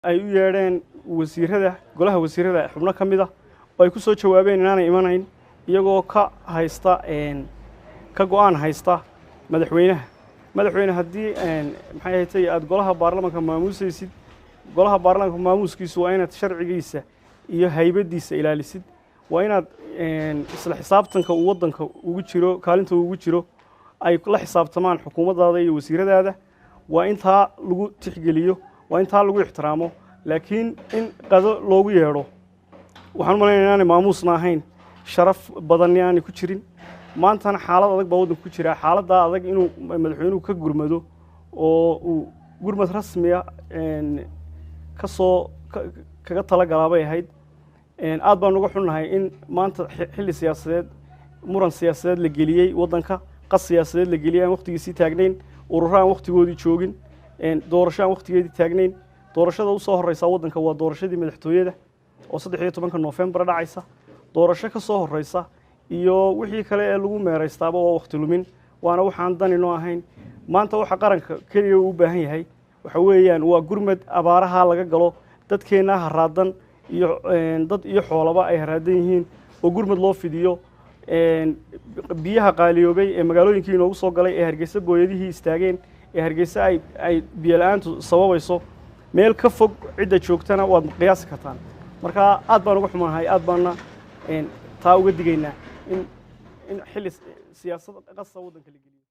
ay u yeedheen wasiirada golaha wasiirada xubno ka mid ah oo ay ku soo jawaabeen inaanay imanayn iyagoo ka go'aan haysta madaxweyne haddii maxay ahayd aad golaha baarlamaanka maamuusaysid golaha baarlamaanka maamuuskiisu waa inaad sharcigiisa iyo haybadiisa ilaalisid waa inaad isla xisaabtanka uu waddanka ugu jiro kaalinta ugu jiro ay la xisaabtamaan xukuumaddaada iyo wasiiradaada waa intaa lagu tixgeliyo waa intaa lagu ixtiraamo laakiin in qado loogu yeedho waxaan u malaynayaa inaanay maamuusna ahayn sharaf badanna aanay ku jirin maantana xaalad adag baa waddanka ku jira xaaladdaa adag inuu madaxweynuhu ka gurmado oo uu gurmad rasmi ah kaga talagalaabay ahayd aad baan uga xunnahay in maanta xilli siyaasadeed muran siyaasadeed la geliyey waddanka qas siyaasadeed la geliyey aan waqtigiisii taagnayn ururo aan waqtigoodii joogin doorasho aan waqtigeedii taagnayn doorashada u soo horreysa waddanka waa doorashadii madaxtooyada oo 13 November dhacaysa doorasho ka soo horreysa iyo wixii kale ee lagu meeraystaaba waa waqti lumin waana waxaan danino ahayn maanta waxa qaranka kaliya uu baahan yahay waxa weeyaan waa gurmad abaaraha laga galo dadkeena haraadan iyo dad iyo xoolaba ay haraadan yihiin oo gurmad loo fidiyo biyaha qaaliyoobay ee magaalooyinkii inoogu soo galay ee Hargeysa booyadihii istaageen ee Hargeysa ay biyo la'aantu sababayso meel ka fog cid joogtana waad qiyaasi kartaan marka aad baan uga xumahay aad baana taa uga digaynaa in xilli siyaasad qas waddanka la geliyo